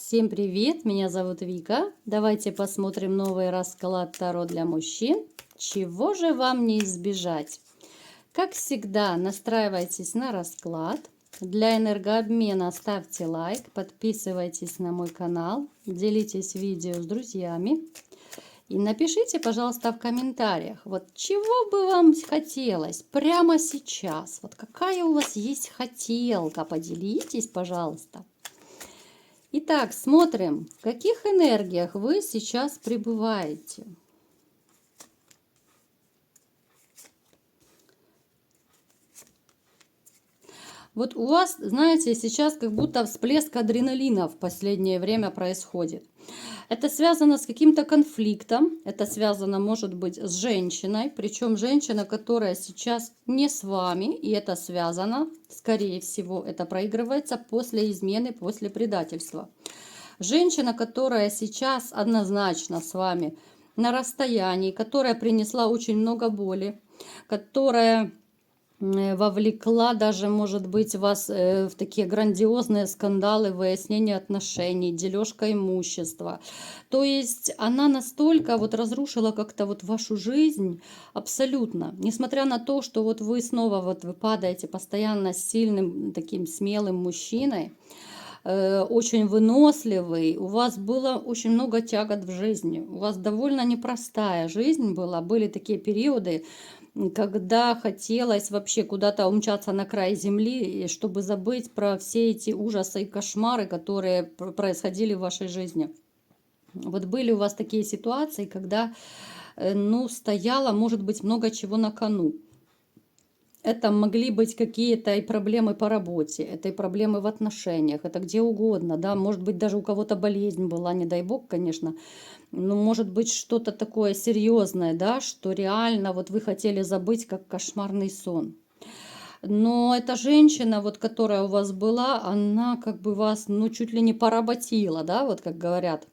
Всем привет, меня зовут Вика. Давайте посмотрим новый расклад Таро для мужчин. Чего же вам не избежать? Как всегда, настраивайтесь на расклад. Для энергообмена ставьте лайк, подписывайтесь на мой канал, делитесь видео с друзьями. И напишите, пожалуйста, в комментариях, вот чего бы вам хотелось прямо сейчас. Вот какая у вас есть хотелка, поделитесь, пожалуйста. Итак, смотрим, в каких энергиях вы сейчас пребываете. Вот у вас, знаете, сейчас как будто всплеск адреналина в последнее время происходит. Это связано с каким-то конфликтом, это связано, может быть, с женщиной, причем женщина, которая сейчас не с вами, и это связано, скорее всего, это проигрывается после измены, после предательства. Женщина, которая сейчас однозначно с вами на расстоянии, которая принесла очень много боли, которая вовлекла даже, может быть, вас в такие грандиозные скандалы, выяснение отношений, дележка имущества. То есть она настолько вот разрушила как-то вот вашу жизнь абсолютно. Несмотря на то, что вот вы снова вот вы падаете постоянно с сильным, таким смелым мужчиной, очень выносливый, у вас было очень много тягот в жизни, у вас довольно непростая жизнь была, были такие периоды, когда хотелось вообще куда-то умчаться на край земли, чтобы забыть про все эти ужасы и кошмары, которые происходили в вашей жизни. Вот были у вас такие ситуации, когда, ну, стояло, может быть, много чего на кону. Это могли быть какие-то и проблемы по работе, это и проблемы в отношениях, это где угодно, да, может быть, даже у кого-то болезнь была, не дай бог, конечно, но может быть что-то такое серьезное, да, что реально вот вы хотели забыть, как кошмарный сон. Но эта женщина, вот которая у вас была, она как бы вас, ну, чуть ли не поработила, да, вот как говорят.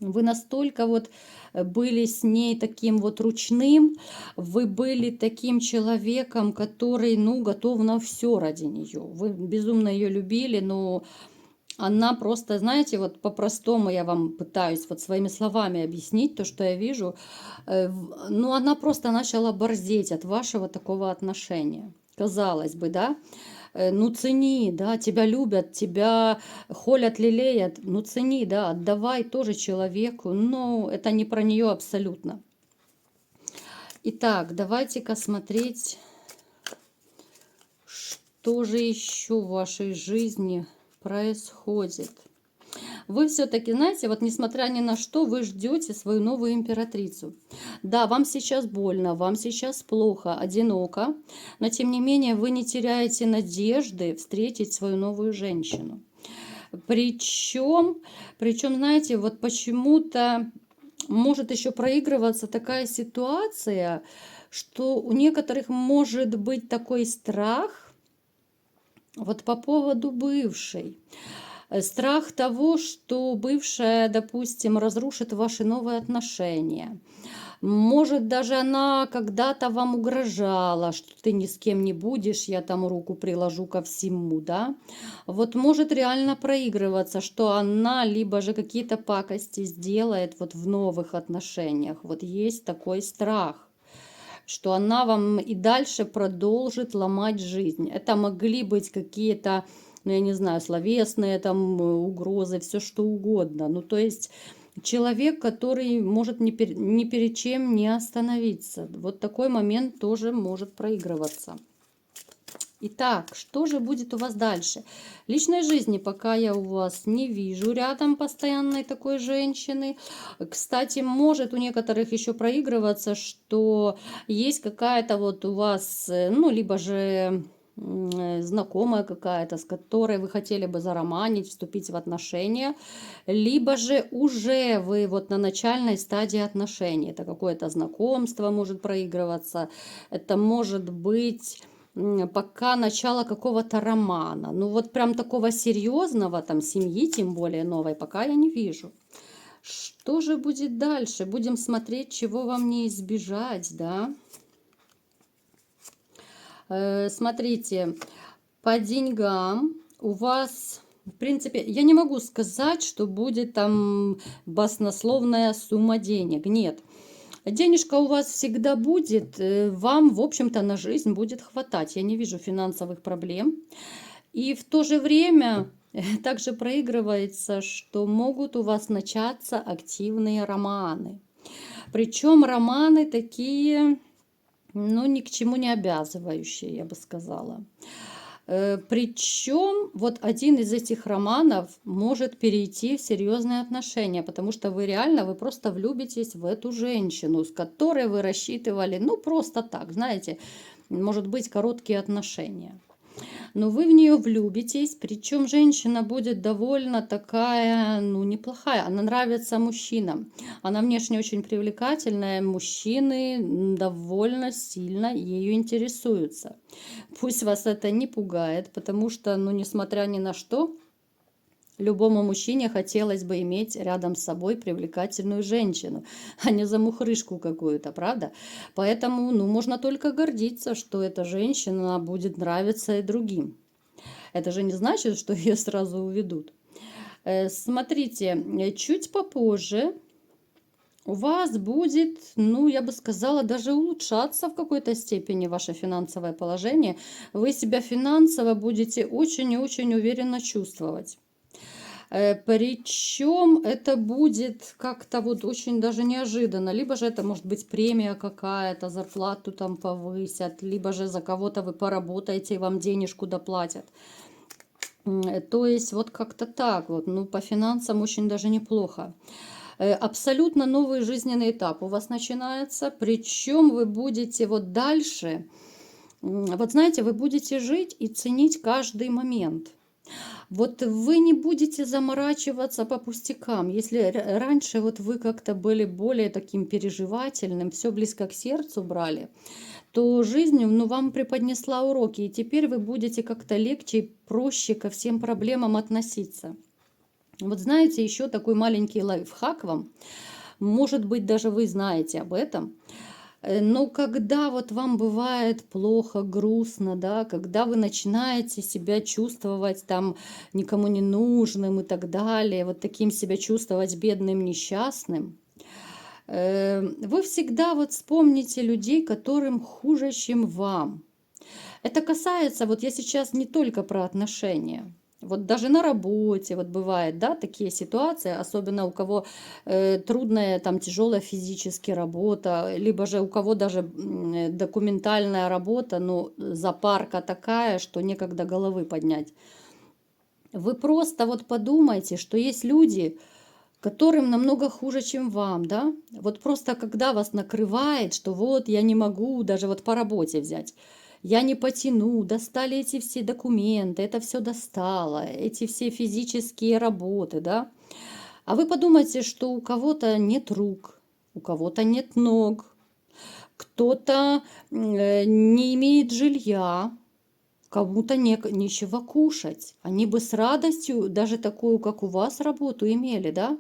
Вы настолько вот были с ней таким вот ручным, вы были таким человеком, который, ну, готов на все ради нее. Вы безумно ее любили, но она просто, знаете, вот по-простому я вам пытаюсь вот своими словами объяснить то, что я вижу. Ну, она просто начала борзеть от вашего такого отношения. Казалось бы, да? Ну, цени, да, тебя любят, тебя холят, лелеят, ну, цени, да, отдавай тоже человеку, но это не про нее абсолютно. Итак, давайте-ка смотреть, что же еще в вашей жизни происходит. Вы все-таки, знаете, вот несмотря ни на что, вы ждете свою новую императрицу. Да, вам сейчас больно, вам сейчас плохо, одиноко, но тем не менее вы не теряете надежды встретить свою новую женщину. Причем, знаете, вот почему-то может еще проигрываться такая ситуация, что у некоторых может быть такой страх вот по поводу бывшей. Страх того, что бывшая, допустим, разрушит ваши новые отношения. Может, даже она когда-то вам угрожала, что ты ни с кем не будешь, я там руку приложу ко всему, да. Вот может реально проигрываться, что она либо же какие-то пакости сделает вот в новых отношениях. Вот есть такой страх, что она вам и дальше продолжит ломать жизнь. Это могли быть какие-то, ну, я не знаю, словесные там угрозы, все что угодно. Ну, то есть человек, который может ни перед чем не остановиться. Вот такой момент тоже может проигрываться. Итак, что же будет у вас дальше? Личной жизни пока я у вас не вижу рядом постоянной такой женщины. Кстати, может у некоторых еще проигрываться, что есть какая-то вот у вас, ну, либо же знакомая какая-то, с которой вы хотели бы зароманить, вступить в отношения, либо же уже вы вот на начальной стадии отношений. Это какое-то знакомство может проигрываться, это может быть пока начало какого-то романа. Ну вот прям такого серьезного, там, семьи, тем более новой, пока я не вижу. Что же будет дальше? Будем смотреть, чего вам не избежать, да? Смотрите, по деньгам у вас В принципе, я не могу сказать, что будет там баснословная сумма денег. Нет. Денежка у вас всегда будет, вам, в общем-то, на жизнь будет хватать. Я не вижу финансовых проблем. И в то же время также проигрывается, что могут у вас начаться активные романы. Причем романы такие, ну, ни к чему не обязывающие, я бы сказала. Причем вот один из этих романов может перейти в серьезные отношения, потому что вы просто влюбитесь в эту женщину, с которой вы рассчитывали, ну, просто так, знаете, может быть, короткие отношения. Но вы в нее влюбитесь, причем женщина будет довольно такая, ну, неплохая. Она нравится мужчинам. Она внешне очень привлекательная. Мужчины довольно сильно ею интересуются. Пусть вас это не пугает, потому что, ну, несмотря ни на что, любому мужчине хотелось бы иметь рядом с собой привлекательную женщину, а не замухрышку какую-то, правда? Поэтому, ну, можно только гордиться, что эта женщина будет нравиться и другим. Это же не значит, что ее сразу уведут. Смотрите, чуть попозже у вас будет, ну, я бы сказала, даже улучшаться в какой-то степени ваше финансовое положение. Вы себя финансово будете очень и очень уверенно чувствовать. Причем это будет как-то вот очень даже неожиданно. Либо же это может быть премия какая-то, зарплату там повысят, либо же за кого-то вы поработаете и вам денежку доплатят. То есть вот как-то так вот, ну, по финансам очень даже неплохо. Абсолютно новый жизненный этап у вас начинается, причем вы будете вот дальше, вот знаете, вы будете жить и ценить каждый момент. Вот вы не будете заморачиваться по пустякам. Если раньше вот вы как-то были более таким переживательным, все близко к сердцу брали, то жизнь, ну, вам преподнесла уроки, и теперь вы будете как-то легче и проще ко всем проблемам относиться. Вот знаете, еще такой маленький лайфхак вам. Может быть, даже вы знаете об этом. Но когда вот вам бывает плохо, грустно, да, когда вы начинаете себя чувствовать там никому не нужным и так далее, вот таким себя чувствовать бедным, несчастным, вы всегда вот вспомните людей, которым хуже, чем вам. Это касается, вот я сейчас не только про отношения. Вот даже на работе вот бывает, да, такие ситуации, особенно у кого трудная, там, тяжелая физически работа, либо же у кого даже документальная работа, но запарка такая, что некогда головы поднять. Вы просто вот подумайте, что есть люди, которым намного хуже, чем вам, да? Вот просто когда вас накрывает, что вот я не могу даже вот по работе взять, я не потяну, достали эти все документы, это все достало, эти все физические работы, да? А вы подумайте, что у кого-то нет рук, у кого-то нет ног, кто-то не имеет жилья, кому-то нечего кушать. Они бы с радостью даже такую, как у вас, работу имели, да?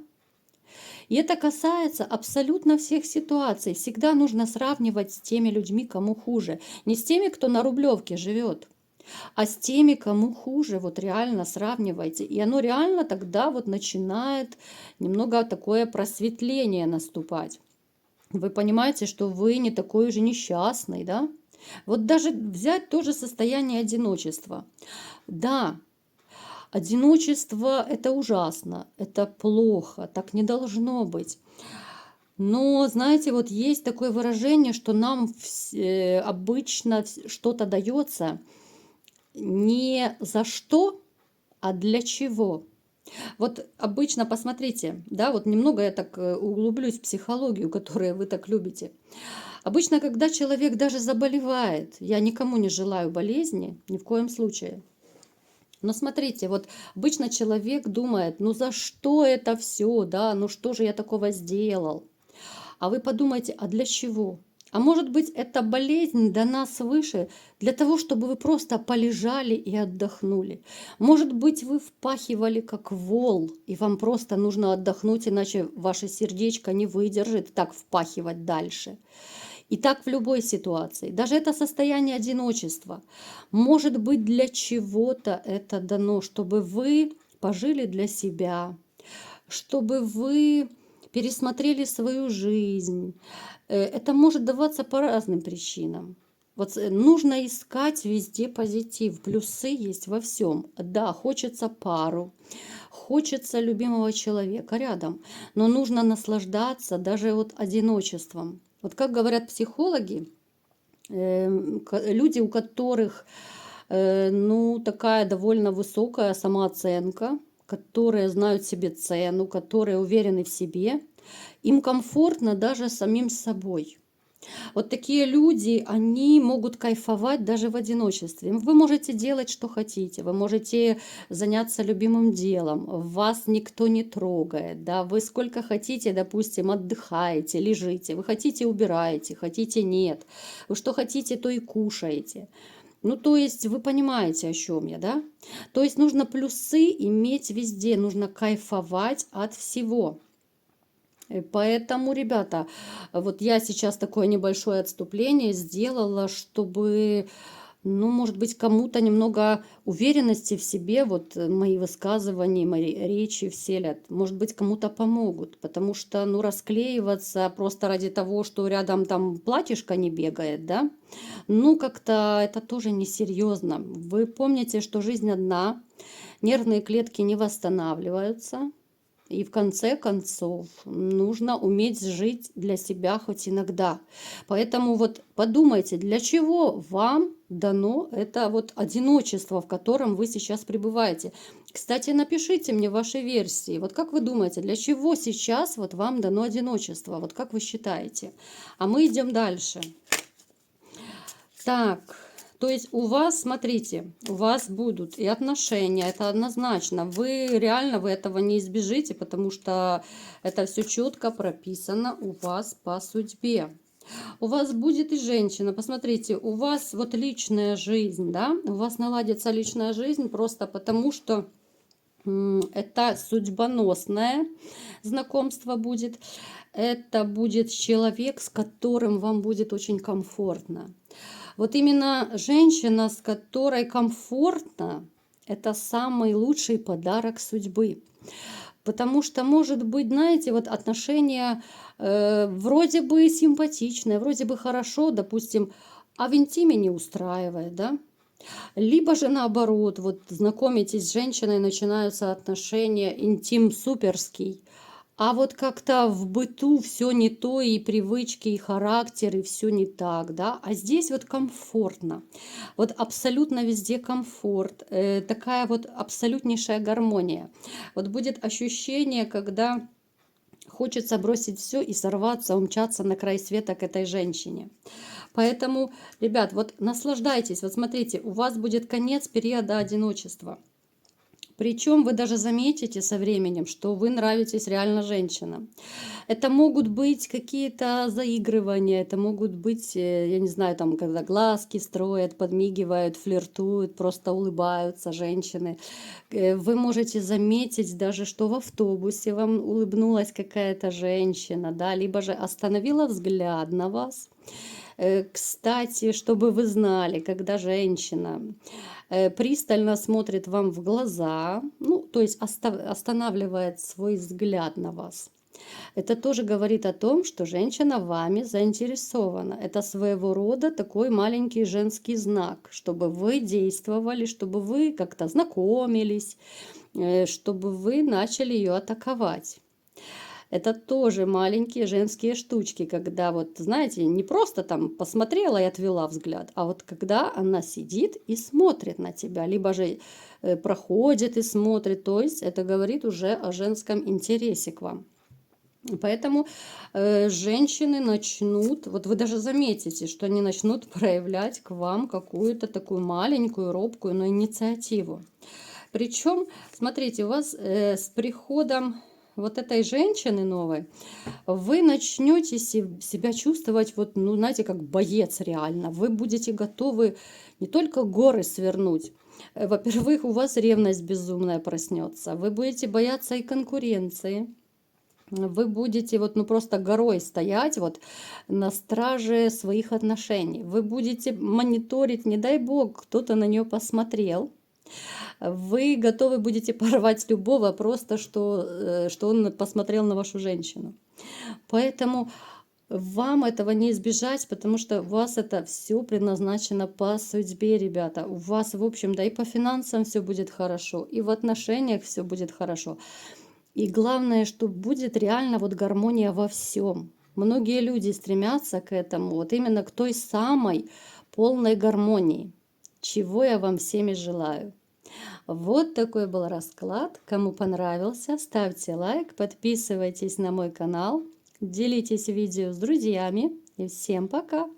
И это касается абсолютно всех ситуаций. Всегда нужно сравнивать с теми людьми, кому хуже. Не с теми, кто на Рублевке живет, а с теми, кому хуже. Вот реально сравнивайте. И оно реально тогда вот начинает немного такое просветление наступать. Вы понимаете, что вы не такой же несчастный, да? Вот даже взять то же состояние одиночества. Да, одиночество – это ужасно, это плохо, так не должно быть. Но, знаете, вот есть такое выражение, что нам обычно что-то дается не за что, а для чего. Вот обычно, посмотрите, да, вот немного я так углублюсь в психологию, которую вы так любите. Обычно, когда человек даже заболевает, я никому не желаю болезни, ни в коем случае. Но смотрите, вот обычно человек думает, ну за что это все, да, ну что же я такого сделал? А вы подумайте, а для чего? А может быть, эта болезнь дана свыше для того, чтобы вы просто полежали и отдохнули. Может быть, вы впахивали как вол, и вам просто нужно отдохнуть, иначе ваше сердечко не выдержит так впахивать дальше. И так в любой ситуации. Даже это состояние одиночества. Может быть, для чего-то это дано, чтобы вы пожили для себя, чтобы вы пересмотрели свою жизнь. Это может даваться по разным причинам. Вот нужно искать везде позитив, плюсы есть во всем. Да, хочется пару, хочется любимого человека рядом, но нужно наслаждаться даже вот одиночеством. Вот как говорят психологи, люди, у которых ну, такая довольно высокая самооценка, которые знают себе цену, которые уверены в себе, им комфортно даже самим собой. Вот такие люди, они могут кайфовать даже в одиночестве. Вы можете делать, что хотите, вы можете заняться любимым делом, вас никто не трогает, да, вы сколько хотите, допустим, отдыхаете, лежите, вы хотите, убираете, хотите, нет, вы что хотите, то и кушаете. Ну, то есть вы понимаете, о чем я, да? То есть нужно плюсы иметь везде, нужно кайфовать от всего. Поэтому, ребята, вот я сейчас такое небольшое отступление сделала, чтобы, ну, может быть, кому-то немного уверенности в себе, вот мои высказывания, мои речи вселят, может быть, кому-то помогут, потому что, ну, расклеиваться просто ради того, что рядом там платьишко не бегает, да, ну, как-то это тоже несерьезно. Вы помните, что жизнь одна, нервные клетки не восстанавливаются, и в конце концов нужно уметь жить для себя хоть иногда. Поэтому вот подумайте, для чего вам дано это вот одиночество, в котором вы сейчас пребываете. Кстати, напишите мне ваши версии. Вот как вы думаете, для чего сейчас вот вам дано одиночество? Вот как вы считаете? А мы идем дальше. Так, то есть у вас, смотрите, у вас будут и отношения, это однозначно. Вы реально, вы этого не избежите, потому что это все четко прописано у вас по судьбе. У вас будет и женщина, посмотрите, у вас вот личная жизнь, да, у вас наладится личная жизнь просто потому, что это судьбоносное знакомство будет. Это будет человек, с которым вам будет очень комфортно. Вот именно женщина, с которой комфортно, это самый лучший подарок судьбы. Потому что, может быть, знаете, вот отношения вроде бы симпатичные, вроде бы хорошо, допустим, а в интиме не устраивает, да? Либо же наоборот, вот знакомитесь с женщиной, начинаются отношения, интим суперский, а вот как-то в быту все не то, и привычки, и характер, и все не так, да. А здесь вот комфортно. Вот абсолютно везде комфорт. Такая вот абсолютнейшая гармония. Вот будет ощущение, когда хочется бросить все и сорваться, умчаться на край света к этой женщине. Поэтому, ребят, вот наслаждайтесь. Вот смотрите, у вас будет конец периода одиночества. Причем вы даже заметите со временем, что вы нравитесь реально женщинам. Это могут быть какие-то заигрывания, это могут быть, я не знаю, там, когда глазки строят, подмигивают, флиртуют, просто улыбаются женщины. Вы можете заметить даже, что в автобусе вам улыбнулась какая-то женщина, да, либо же остановила взгляд на вас. Кстати, чтобы вы знали, когда женщина пристально смотрит вам в глаза, ну, то есть останавливает свой взгляд на вас, это тоже говорит о том, что женщина вами заинтересована. Это своего рода такой маленький женский знак, чтобы вы действовали, чтобы вы как-то знакомились, чтобы вы начали ее атаковать. Это тоже маленькие женские штучки, когда вот, знаете, не просто там посмотрела и отвела взгляд, а вот когда она сидит и смотрит на тебя, либо же проходит и смотрит, то есть это говорит уже о женском интересе к вам. Поэтому женщины начнут, вот вы даже заметите, что они начнут проявлять к вам какую-то такую маленькую, робкую, но инициативу. Причем, смотрите, у вас с приходом вот этой женщины новой, вы начнете себя чувствовать, вот, ну, знаете, как боец реально. Вы будете готовы не только горы свернуть. Во-первых, у вас ревность безумная проснется. Вы будете бояться и конкуренции. Вы будете вот, ну, просто горой стоять вот на страже своих отношений. Вы будете мониторить, не дай бог, кто-то на нее посмотрел. Вы готовы будете порвать любого просто, что он посмотрел на вашу женщину. Поэтому вам этого не избежать, потому что у вас это все предназначено по судьбе, ребята. У вас, в общем, да и по финансам все будет хорошо, и в отношениях все будет хорошо. И главное, что будет реально вот гармония во всем. Многие люди стремятся к этому, вот именно к той самой полной гармонии, чего я вам всеми желаю. Вот такой был расклад. Кому понравился, ставьте лайк, подписывайтесь на мой канал, делитесь видео с друзьями. И всем пока!